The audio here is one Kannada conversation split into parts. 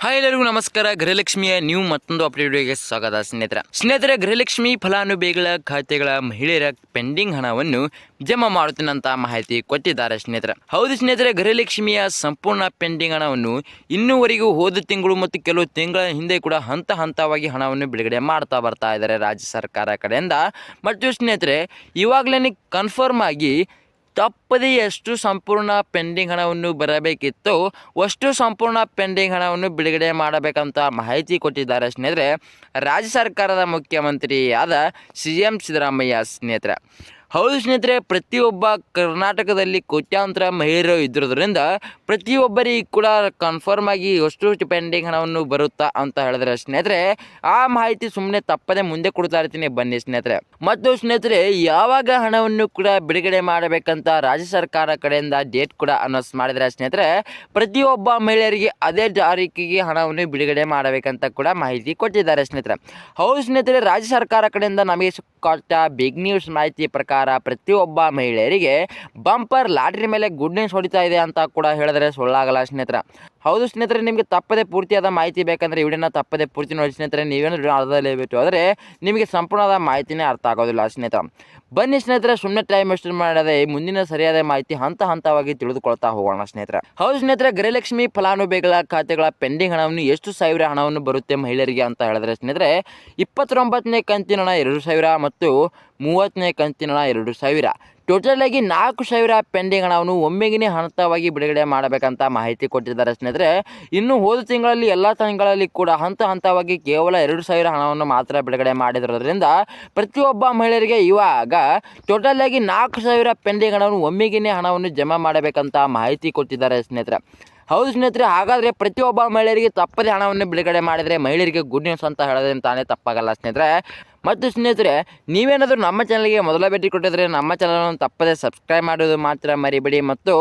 ಹಾಯ್ ಎಲ್ಲರಿಗೂ ನಮಸ್ಕಾರ. ಗೃಹಲಕ್ಷ್ಮಿಯ ನ್ಯೂ ಮತ್ತೊಂದು ಅಪ್ಡೇಟ್ಗೆ ಸ್ವಾಗತ ಸ್ನೇಹಿತರೆ ಗೃಹಲಕ್ಷ್ಮಿ ಫಲಾನುಭವಿಗಳ ಖಾತೆಗಳ ಮಹಿಳೆಯರ ಪೆಂಡಿಂಗ್ ಹಣವನ್ನು ಜಮಾ ಮಾಡುತ್ತಿನಂತ ಮಾಹಿತಿ ಕೊಟ್ಟಿದ್ದಾರೆ ಹೌದು ಸ್ನೇಹಿತರೆ, ಗೃಹಲಕ್ಷ್ಮಿಯ ಸಂಪೂರ್ಣ ಪೆಂಡಿಂಗ್ ಹಣವನ್ನು ಇನ್ನೂವರೆಗೂ ಹೋದ ತಿಂಗಳು ಮತ್ತು ಕೆಲವು ತಿಂಗಳ ಹಿಂದೆ ಕೂಡ ಹಂತವಾಗಿ ಹಣವನ್ನು ಬಿಡುಗಡೆ ಮಾಡ್ತಾ ಬರ್ತಾ ಇದ್ದಾರೆ ರಾಜ್ಯ ಸರ್ಕಾರ ಕಡೆಯಿಂದ. ಮತ್ತು ಸ್ನೇಹಿತರೆ, ಇವಾಗಲೇ ಕನ್ಫರ್ಮ್ ಆಗಿ ತಪ್ಪದೇ ಎಷ್ಟು ಸಂಪೂರ್ಣ ಪೆಂಡಿಂಗ್ ಹಣವನ್ನು ಬರಬೇಕಿತ್ತು ಅಷ್ಟು ಸಂಪೂರ್ಣ ಪೆಂಡಿಂಗ್ ಹಣವನ್ನು ಬಿಡುಗಡೆ ಮಾಡಬೇಕಂತ ಮಾಹಿತಿ ಕೊಟ್ಟಿದ್ದಾರೆ ಸ್ನೇಹಿತರೆ ರಾಜ್ಯ ಸರ್ಕಾರದ ಮುಖ್ಯಮಂತ್ರಿಯಾದ CM ಸಿದ್ದರಾಮಯ್ಯ ಸ್ನೇಹಿತರೆ. ಹೌದು ಸ್ನೇಹಿತರೆ, ಪ್ರತಿಯೊಬ್ಬ ಕರ್ನಾಟಕದಲ್ಲಿ ಕೋಟ್ಯಾಂತರ ಮಹಿಳೆಯರು ಇದ್ದಿರೋದ್ರಿಂದ ಪ್ರತಿಯೊಬ್ಬರಿಗೆ ಕೂಡ ಕನ್ಫರ್ಮ್ ಆಗಿ ಎಷ್ಟು ಪೆಂಡಿಂಗ್ ಹಣವನ್ನು ಬರುತ್ತಾ ಅಂತ ಹೇಳಿದ್ರೆ ಸ್ನೇಹಿತರೆ, ಆ ಮಾಹಿತಿ ಸುಮ್ಮನೆ ತಪ್ಪದೆ ಮುಂದೆ ಕೊಡ್ತಾ ಇರ್ತೀನಿ, ಬನ್ನಿ ಸ್ನೇಹಿತರೆ. ಮತ್ತು ಸ್ನೇಹಿತರೆ, ಯಾವಾಗ ಹಣವನ್ನು ಕೂಡ ಬಿಡುಗಡೆ ಮಾಡಬೇಕಂತ ರಾಜ್ಯ ಸರ್ಕಾರ ಕಡೆಯಿಂದ ಡೇಟ್ ಕೂಡ ಅನೌನ್ಸ್ ಮಾಡಿದರೆ ಸ್ನೇಹಿತರೆ, ಪ್ರತಿಯೊಬ್ಬ ಮಹಿಳೆಯರಿಗೆ ಅದೇ ತಾರೀಕಿಗೆ ಹಣವನ್ನು ಬಿಡುಗಡೆ ಮಾಡಬೇಕಂತ ಕೂಡ ಮಾಹಿತಿ ಕೊಟ್ಟಿದ್ದಾರೆ ಸ್ನೇಹಿತರೆ. ಹೌದು ಸ್ನೇಹಿತರೆ, ರಾಜ್ಯ ಸರ್ಕಾರ ಕಡೆಯಿಂದ ನಮಗೆ ಕೊಟ್ಟ ಬಿಗ್ ನ್ಯೂಸ್ ಮಾಹಿತಿ ಪ್ರಕಾರ ಪ್ರತಿಯೊಬ್ಬ ಮಹಿಳೆಯರಿಗೆ ಬಂಪರ್ ಲಾಟ್ರಿ ಮೇಲೆ ಗುಡ್ ನ್ಯೂಸ್ ಹೊಡಿತಾ ಇದೆ ಅಂತ ಕೂಡ ಹೇಳಿದ್ರೆ ಸುಳ್ಳಾಗಲ್ಲ ಸ್ನೇಹಿತರೆ. ಹೌದು ಸ್ನೇಹಿತರೆ, ನಿಮಗೆ ತಪ್ಪದೆ ಪೂರ್ತಿಯಾದ ಮಾಹಿತಿ ಬೇಕಂದರೆ ವಿಡಿಯೋನ ತಪ್ಪದೆ ಪೂರ್ತಿ ನೋಡಿ ಸ್ನೇಹಿತರೆ. ನೀವೇನು ಅರ್ಧದಲ್ಲಿ ಬಿಟ್ಟು ಆದರೆ ನಿಮಗೆ ಸಂಪೂರ್ಣವಾದ ಮಾಹಿತಿನೇ ಅರ್ಥ ಆಗೋದಿಲ್ಲ ಸ್ನೇಹಿತರೆ. ಬನ್ನಿ ಸ್ನೇಹಿತರೆ, ಸುಮ್ಮನೆ ಟೈಮ್ ವೇಸ್ಟ್ ಮಾಡದೆ ಮುಂದಿನ ಸರಿಯಾದ ಮಾಹಿತಿ ಹಂತವಾಗಿ ತಿಳಿದುಕೊಳ್ತಾ ಹೋಗೋಣ ಸ್ನೇಹಿತರೆ. ಹೌದು ಸ್ನೇಹಿತರೆ, ಗೃಹಲಕ್ಷ್ಮಿ ಫಲಾನುಭವಿಗಳ ಖಾತೆಗಳ ಪೆಂಡಿಂಗ್ ಹಣವನ್ನು ಎಷ್ಟು ಸಾವಿರ ಹಣವನ್ನು ಬರುತ್ತೆ ಮಹಿಳೆಯರಿಗೆ ಅಂತ ಹೇಳಿದ್ರೆ ಸ್ನೇಹಿತರೆ, 29ನೇ ಕಂತಿನ ಹಣ 2,000 ಮತ್ತು 30ನೇ ಕಂತಿನ ಹಣ 2,000, ಟೋಟಲ್ ಆಗಿ 4,000 ಪೆಂಡಿಂಗ್ ಹಣವನ್ನು ಒಮ್ಮೆಗೆ ಹಂತವಾಗಿ ಬಿಡುಗಡೆ ಮಾಡಬೇಕಂತ ಮಾಹಿತಿ ಕೊಟ್ಟಿದ್ದಾರೆ ಸ್ನೇಹಿತರೆ. ಇನ್ನು ಹೋದ ತಿಂಗಳಲ್ಲಿ ಎಲ್ಲ ತಿಂಗಳಲ್ಲಿ ಕೂಡ ಹಂತವಾಗಿ ಕೇವಲ 2,000 ಹಣವನ್ನು ಮಾತ್ರ ಬಿಡುಗಡೆ ಮಾಡಿರೋದ್ರಿಂದ ಪ್ರತಿಯೊಬ್ಬ ಮಹಿಳೆಯರಿಗೆ ಇವಾಗ ಟೋಟಲ್ ಆಗಿ 4,000 ಪೆಂಡಿಂಗ್ ಹಣವನ್ನು ಒಮ್ಮೆಗೆ ಹಣವನ್ನು ಜಮಾ ಮಾಡಬೇಕಂತ ಮಾಹಿತಿ ಕೊಟ್ಟಿದ್ದಾರೆ ಸ್ನೇಹಿತರೆ. ಹೌದು ಸ್ನೇಹಿತರೆ, ಹಾಗಾದರೆ ಪ್ರತಿಯೊಬ್ಬ ಮಹಿಳೆಯರಿಗೆ ತಪ್ಪದೇ ಹಣವನ್ನು ಬಿಡುಗಡೆ ಮಾಡಿದರೆ ಮಹಿಳೆಯರಿಗೆ ಗುಡ್ ನ್ಯೂಸ್ ಅಂತ ಹೇಳೋದ್ರಿಂದ ತಾನೇ ತಪ್ಪಾಗಲ್ಲ ಸ್ನೇಹಿತರೆ. ಮತ್ತು ಸ್ನೇಹಿತರೆ, ನೀವೇನಾದರೂ ನಮ್ಮ ಚಾನಲ್ಗೆ ಮೊದಲ ಭೇಟಿ ಕೊಟ್ಟಿದ್ರೆ ನಮ್ಮ ಚಾನಲನ್ನು ತಪ್ಪದೇ ಸಬ್ಸ್ಕ್ರೈಬ್ ಮಾಡೋದು ಮಾತ್ರ ಮರಿಬೇಡಿ ಮತ್ತು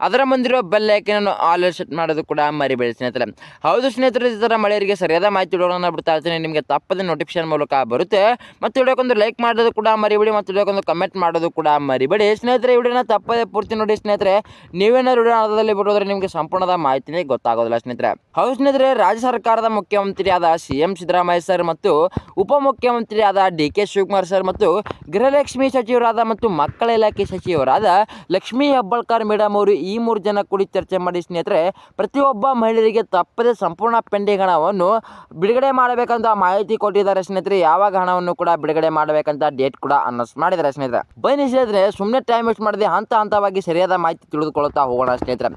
ಅದರ ಮುಂದಿರೋ ಬೆಲ್ ಐಕನನ್ನು ಆಲ್ ಸೆಟ್ ಮಾಡೋದು ಕೂಡ ಮರಿಬೇಡಿ ಸ್ನೇಹಿತರೆ. ಹೌದು ಸ್ನೇಹಿತರೆ, ಈ ಥರ ಮಹಿಳೆಯರಿಗೆ ಸರಿಯಾದ ಮಾಹಿತಿ ವಿಡಿಯೋಗಳನ್ನು ಬಿಡ್ತಾ ಇರ್ತೀನಿ, ನಿಮಗೆ ತಪ್ಪದೇ ನೋಟಿಫಿಕೇಶನ್ ಮೂಲಕ ಬರುತ್ತೆ. ಮತ್ತು ವಿಡಿಯೋಕ್ಕೊಂದು ಲೈಕ್ ಮಾಡೋದು ಕೂಡ ಮರಿಬೇಡಿ ಮತ್ತು ವಿಡಿಯೋಕ್ಕೊಂದು ಕಮೆಂಟ್ ಮಾಡೋದು ಕೂಡ ಮರಿಬೇಡಿ ಸ್ನೇಹಿತರೆ. ವಿಡಿಯೋನ ತಪ್ಪದೇ ಪೂರ್ತಿ ನೋಡಿ ಸ್ನೇಹಿತರೆ. ನೀವೇನಾದ್ರು ವಿಡಿಯೋ ಅರ್ಧದಲ್ಲಿ ಬಿಡೋದ್ರೆ ನಿಮಗೆ ಸಂಪೂರ್ಣದ ಮಾಹಿತಿನೇ ಗೊತ್ತಾಗೋದಿಲ್ಲ ಸ್ನೇಹಿತರೆ. ಹೌದು ಸ್ನೇಹಿತರೆ, ರಾಜ್ಯ ಸರ್ಕಾರದ ಮುಖ್ಯಮಂತ್ರಿಯಾದ CM ಸಿದ್ದರಾಮಯ್ಯ ಸರ್ ಮತ್ತು ಉಪಮುಖ್ಯಮಂತ್ರಿಯಾದ DK ಶಿವಕುಮಾರ್ ಸರ್ ಮತ್ತು ಗೃಹಲಕ್ಷ್ಮಿ ಸಚಿವರಾದ ಮತ್ತು ಮಕ್ಕಳ ಇಲಾಖೆ ಸಚಿವರಾದ ಲಕ್ಷ್ಮೀ ಹೆಬ್ಬಾಳ್ಕರ್ ಮೇಡಮ್ ಅವರು ಈ 3 ಜನ ಕೂಡಿ ಚರ್ಚೆ ಮಾಡಿ ಸ್ನೇಹಿತರೆ ಪ್ರತಿಯೊಬ್ಬ ಮಹಿಳೆಯರಿಗೆ ತಪ್ಪದೆ ಸಂಪೂರ್ಣ ಪೆಂಡಿಂಗ್ ಹಣವನ್ನು ಬಿಡುಗಡೆ ಮಾಡಬೇಕಂತ ಮಾಹಿತಿ ಕೊಟ್ಟಿದ್ದಾರೆ ಸ್ನೇಹಿತರೆ. ಯಾವಾಗ ಹಣವನ್ನು ಕೂಡ ಬಿಡುಗಡೆ ಮಾಡಬೇಕಂತ ಡೇಟ್ ಕೂಡ ಅನೌನ್ಸ್ ಮಾಡಿದ್ದಾರೆ ಸ್ನೇಹಿತರೆ. ಬನ್ನಿ ಸ್ನೇಹಿತರೆ, ಸುಮ್ಮನೆ ಟೈಮ್ ವೇಸ್ಟ್ ಮಾಡದೆ ಹಂತವಾಗಿ ಸರಿಯಾದ ಮಾಹಿತಿ ತಿಳಿದುಕೊಳ್ಳುತ್ತಾ ಹೋಗೋಣ ಸ್ನೇಹಿತರೆ.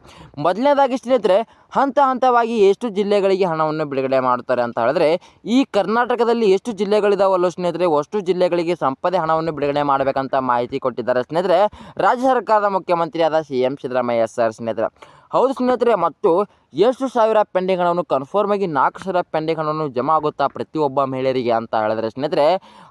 ಮೊದಲನೇದಾಗಿ ಸ್ನೇಹಿತರೆ, ಹಂತವಾಗಿ ಎಷ್ಟು ಜಿಲ್ಲೆಗಳಿಗೆ ಹಣವನ್ನು ಬಿಡುಗಡೆ ಮಾಡುತ್ತಾರೆ ಅಂತ ಹೇಳಿದ್ರೆ, ಈ ಕರ್ನಾಟಕದಲ್ಲಿ ಎಷ್ಟು ಜಿಲ್ಲೆಗಳಿದಾವಲ್ಲೋ ಸ್ನೇಹಿತರೆ, ಅಷ್ಟು ಜಿಲ್ಲೆಗಳಿಗೆ ಸಂಪದೆ ಹಣವನ್ನು ಬಿಡುಗಡೆ ಮಾಡಬೇಕಂತ ಮಾಹಿತಿ ಕೊಟ್ಟಿದ್ದಾರೆ ಸ್ನೇಹಿತರೆ ರಾಜ್ಯ ಸರ್ಕಾರದ ಮುಖ್ಯಮಂತ್ರಿಯಾದ CM ಸಿದ್ದರಾಮಯ್ಯ ಸರ್ ಸ್ನೇಹಿತರೆ. ಹೌದು ಸ್ನೇಹಿತರೆ, ಮತ್ತು ಎಷ್ಟು ಸಾವಿರ ಪೆಂಡಿಂಗ್ ಹಣವನ್ನು ಕನ್ಫರ್ಮ್ ಆಗಿ 4,000 ಪೆಂಡಿಂಗ್ ಹಣವನ್ನು ಜಮಾ ಆಗುತ್ತಾ ಪ್ರತಿಯೊಬ್ಬ ಮಹಿಳೆಯರಿಗೆ ಅಂತ ಹೇಳಿದ್ರೆ ಸ್ನೇಹಿತರೆ,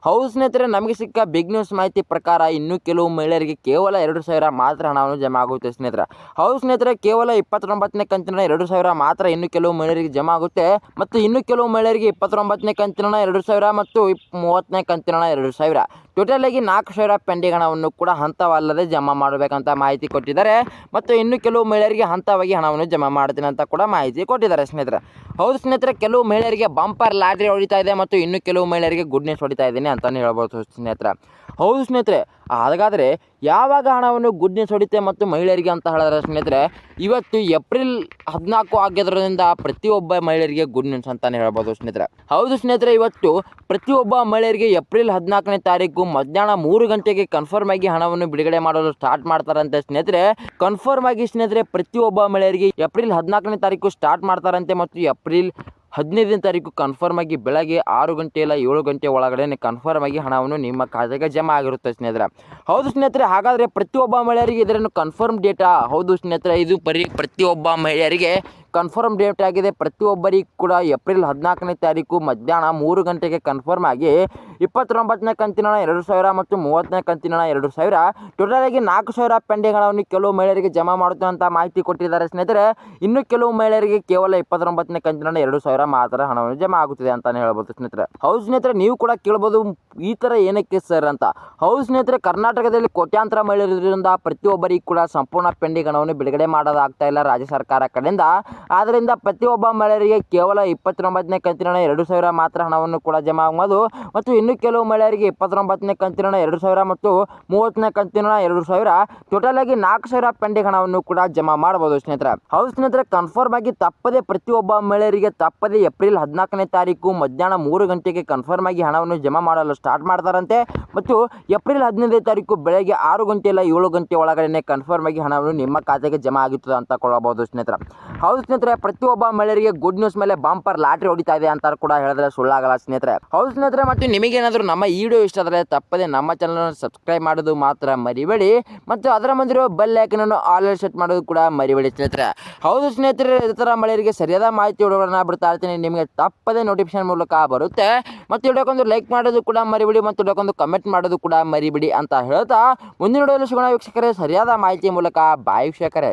ಹೌದು ಸ್ನೇಹಿತರೆ, ನಮಗೆ ಸಿಕ್ಕ ಬಿಗ್ ನ್ಯೂಸ್ ಮಾಹಿತಿ ಪ್ರಕಾರ ಇನ್ನು ಕೆಲವು ಮಹಿಳೆಯರಿಗೆ ಕೇವಲ 2,000 ಮಾತ್ರ ಹಣವನ್ನು ಜಮಾ ಆಗುತ್ತೆ ಸ್ನೇಹಿತರೆ. ಹೌದು ಸ್ನೇಹಿತರೆ, ಕೇವಲ 29ನೇ ಕಂತಿನ 2,000 ಮಾತ್ರ ಇನ್ನು ಕೆಲವು ಮಹಿಳೆಯರಿಗೆ ಜಮಾ ಆಗುತ್ತೆ ಮತ್ತು ಇನ್ನು ಕೆಲವು ಮಹಿಳೆಯರಿಗೆ 29ನೇ ಕಂತಿನ 2,000 ಮತ್ತು 30ನೇ ಕಂತಿನ 2,000, ಟೋಟಲ್ ಆಗಿ 4,000 ಪೆಂಡಿಂಗ್ ಹಣವನ್ನು ಕೂಡ ಹಂತವಲ್ಲದೆ ಜಮಾ ಮಾಡಬೇಕಂತ ಮಾಹಿತಿ ಕೊಟ್ಟಿದ್ದಾರೆ. ಮತ್ತು ಇನ್ನು ಕೆಲವು ಮಹಿಳೆಯರಿಗೆ ಹಂತವಾಗಿ ಹಣವನ್ನು ಜಮಾ ಮಾಡ್ತೀನಿ ಅಂತ ಕೂಡ ಮಾಹಿತಿ ಕೊಟ್ಟಿದ್ದಾರೆ ಸ್ನೇಹಿತರೆ. ಹೌದು ಸ್ನೇಹಿತರೆ, ಕೆಲವು ಮಹಿಳೆಯರಿಗೆ ಬಂಪರ್ ಲಾಟ್ರಿ ಹೊಡಿತಾ ಇದೆ ಮತ್ತು ಇನ್ನು ಕೆಲವು ಮಹಿಳೆಯರಿಗೆ ಗುಡ್ ನ್ಯೂಸ್ ಹೊಡಿತಾ ಇದ್ದೀನಿ ಅಂತಲೇ ಹೇಳ್ಬೋದು ಸ್ನೇಹಿತರೆ. ಹೌದು ಸ್ನೇಹಿತರೆ, ಹಾಗಾದರೆ ಯಾವಾಗ ಹಣವನ್ನು ಗುಡ್ ನ್ಯೂಸ್ ಹೊಡಿತೆ ಮತ್ತು ಮಹಿಳೆಯರಿಗೆ ಅಂತ ಹೇಳಿದ್ರೆ ಸ್ನೇಹಿತರೆ, ಇವತ್ತು ಏಪ್ರಿಲ್ 14 ಆಗಿರೋದ್ರಿಂದ ಪ್ರತಿಯೊಬ್ಬ ಮಹಿಳೆಯರಿಗೆ ಗುಡ್ ನ್ಯೂಸ್ ಅಂತಲೇ ಹೇಳ್ಬೋದು ಸ್ನೇಹಿತರೆ. ಹೌದು ಸ್ನೇಹಿತರೆ, ಇವತ್ತು ಪ್ರತಿಯೊಬ್ಬ ಮಹಿಳೆಯರಿಗೆ ಏಪ್ರಿಲ್ 14ನೇ ತಾರೀಕು ಮಧ್ಯಾಹ್ನ 3 ಗಂಟೆಗೆ ಕನ್ಫರ್ಮ್ ಆಗಿ ಹಣವನ್ನು ಬಿಡುಗಡೆ ಮಾಡಲು ಸ್ಟಾರ್ಟ್ ಮಾಡ್ತಾರಂತೆ ಸ್ನೇಹಿತರೆ. ಕನ್ಫರ್ಮ್ ಆಗಿ ಸ್ನೇಹಿತರೆ ಪ್ರತಿಯೊಬ್ಬ ಮಹಿಳೆಯರಿಗೆ ಏಪ್ರಿಲ್ 14ನೇ ತಾರೀಕು ಸ್ಟಾರ್ಟ್ ಮಾಡ್ತಾರಂತೆ ಮತ್ತು ಏಪ್ರಿಲ್ 15ನೇ ತಾರೀಕು ಕನ್ಫರ್ಮ್ ಆಗಿ ಬೆಳಗ್ಗೆ 6 ಗಂಟೆ ಇಲ್ಲ 7 ಗಂಟೆ ಒಳಗಡೆ ಕನ್ಫರ್ಮ್ ಆಗಿ ಹಣವನ್ನು ನಿಮ್ಮ ಖಾತೆಗೆ ಜಮಾ ಆಗಿರುತ್ತೆ ಸ್ನೇಹಿತರೆ. ಹೌದು ಸ್ನೇಹಿತರೆ, ಹಾಗಾದರೆ ಪ್ರತಿಯೊಬ್ಬ ಮಹಿಳೆಯರಿಗೆ ಇದನ್ನು ಕನ್ಫರ್ಮ್ ಡೇಟಾ? ಹೌದು ಸ್ನೇಹಿತರೆ, ಇದು ಪ್ರತಿಯೊಬ್ಬ ಮಹಿಳೆಯರಿಗೆ ಕನ್ಫರ್ಮ್ ಡೇಟ್ ಆಗಿದೆ. ಪ್ರತಿಯೊಬ್ಬರಿಗೂ ಕೂಡ ಏಪ್ರಿಲ್ 14ನೇ ತಾರೀಕು ಮಧ್ಯಾಹ್ನ 3 ಗಂಟೆಗೆ ಕನ್ಫರ್ಮ್ ಆಗಿ 29ನೇ ಕಂತಿನ 2,000 ಮತ್ತು 30ನೇ ಕಂತಿನ 2,000, ಟೋಟಲ್ ಆಗಿ 4,000 ಪೆಂಡಿಂಗ್ ಹಣವನ್ನು ಕೆಲವು ಮಹಿಳೆಯರಿಗೆ ಜಮಾ ಮಾಡುತ್ತೆ ಅಂತ ಮಾಹಿತಿ ಕೊಟ್ಟಿದ್ದಾರೆ ಸ್ನೇಹಿತರೆ. ಇನ್ನು ಕೆಲವು ಮಹಿಳೆಯರಿಗೆ ಕೇವಲ 29ನೇ ಕಂತಿನ 2,000 ಮಾತ್ರ ಹಣವನ್ನು ಜಮಾ ಆಗುತ್ತಿದೆ ಅಂತಾನೆ ಹೇಳ್ಬೋದು ಸ್ನೇಹಿತರೆ. ಹೌದು ಸ್ನೇಹಿತರೆ, ನೀವು ಕೂಡ ಕೇಳ್ಬೋದು ಈ ಥರ ಏನಕ್ಕೆ ಸರ್ ಅಂತ. ಹೌದು ಸ್ನೇಹಿತರೆ, ಕರ್ನಾಟಕದಲ್ಲಿ ಕೋಟ್ಯಾಂತರ ಮಹಿಳೆಯರಿಂದ ಪ್ರತಿಯೊಬ್ಬರಿಗೂ ಕೂಡ ಸಂಪೂರ್ಣ ಪೆಂಡಿಂಗ್ ಹಣವನ್ನು ಬಿಡುಗಡೆ ಮಾಡೋದಾಗ್ತಾ ಇಲ್ಲ ರಾಜ್ಯ ಸರ್ಕಾರ ಕಡೆಯಿಂದ. ಆದ್ದರಿಂದ ಪ್ರತಿಯೊಬ್ಬ ಮಹಿಳೆಯರಿಗೆ ಕೇವಲ 29ನೇ ಕಂತಿನ 2,000 ಮಾತ್ರ ಹಣವನ್ನು ಕೂಡ ಜಮಾ ಆಗುವುದು ಮತ್ತು ಇನ್ನು ಕೆಲವು ಮಹಿಳೆಯರಿಗೆ 29ನೇ ಕಂತಿನ 2,000 ಮತ್ತು 30ನೇ ಕಂತಿನ 2,000 ಟೋಟಲ್ ಆಗಿ 4,000 ಪೆಂಡಿಂಗ್ ಹಣವನ್ನು ಕೂಡ ಜಮಾ ಮಾಡಬಹುದು ಸ್ನೇಹಿತರೆ. ಹೌದು ಸ್ನೇಹಿತರೆ, ಕನ್ಫರ್ಮ್ ಆಗಿ ತಪ್ಪದೆ ಪ್ರತಿಯೊಬ್ಬ ಮಹಿಳೆಯರಿಗೆ ತಪ್ಪದೆ ಏಪ್ರಿಲ್ 14ನೇ ತಾರೀಕು ಮಧ್ಯಾಹ್ನ 3 ಗಂಟೆಗೆ ಕನ್ಫರ್ಮ್ ಆಗಿ ಹಣವನ್ನು ಜಮಾ ಮಾಡಲು ಸ್ಟಾರ್ಟ್ ಮಾಡ್ತಾರಂತೆ ಮತ್ತು ಏಪ್ರಿಲ್ 15ನೇ ತಾರೀಕು ಬೆಳಗ್ಗೆ 6 ಗಂಟೆ ಇಲ್ಲ 7 ಗಂಟೆ ಒಳಗಡೆ ಕನ್ಫರ್ಮ್ ಆಗಿ ಹಣವನ್ನು ನಿಮ್ಮ ಖಾತೆಗೆ ಜಮಾ ಆಗುತ್ತದೆ ಅಂತ ಕೊಳ್ಳಬಹುದು ಸ್ನೇಹಿತರೆ. ಹೌದು ಸ್ನೇಹಿತರೆ, ಪ್ರತಿಯೊಬ್ಬ ಮಹಿಳೆಯರಿಗೆ ಗುಡ್ ನ್ಯೂಸ್ ಮೇಲೆ ಬಂಪರ್ ಲಾಟ್ರಿ ಹೊಡಿತಾ ಇದೆ ಅಂತ ಕೂಡ ಹೇಳಿದ್ರೆ ಸುಳ್ಳಾಗಲ್ಲ ಸ್ನೇಹಿತರೆ. ಹೌದು ಸ್ನೇಹಿತರೆ, ಮತ್ತು ನಿಮಗೇನಾದರೂ ನಮ್ಮ ಈ ವಿಡಿಯೋ ಇಷ್ಟ ಆದರೆ ತಪ್ಪದೆ ನಮ್ಮ ಚಾನಲ್ ಸಬ್ಸ್ಕ್ರೈಬ್ ಮಾಡೋದು ಮಾತ್ರ ಮರಿಬೇಡಿ ಮತ್ತು ಅದರ ಮುಂದಿರುವ ಬೆಲ್ ಐಕನ್ ಆಲ್ ಸೆಟ್ ಮಾಡೋದು ಕೂಡ ಮರಿಬೇಡಿ ಸ್ನೇಹಿತರೆ. ಹೌದು ಸ್ನೇಹಿತರೆ, ಇತರ ಮಹಿಳೆಯರಿಗೆ ಸರಿಯಾದ ಮಾಹಿತಿ ವಿಡಿಯೋಗಳನ್ನ ಬಿಡ್ತಾ ಇರ್ತೀನಿ, ನಿಮಗೆ ತಪ್ಪದೆ ನೋಟಿಫಿಕೇಶನ್ ಮೂಲಕ ಬರುತ್ತೆ. ಮತ್ತು ವಿಡಿಯೋಕ್ಕೊಂದು ಲೈಕ್ ಮಾಡೋದು ಕೂಡ ಮರಿಬೇಡಿ ಮತ್ತು ವಿಡಿಯೋಕ್ಕೊಂದು ಕಮೆಂಟ್ ಮಾಡೋದು ಕೂಡ ಮರಿಬೇಡಿ ಅಂತ ಹೇಳ್ತಾ ಮುಂದಿನ ವಿಡಿಯೋದಲ್ಲಿ ಸಿಗೋಣ ವೀಕ್ಷಕರೇ, ಸರಿಯಾದ ಮಾಹಿತಿ ಮೂಲಕ. ಬಾಯ್ ವೀಕ್ಷಕರೇ.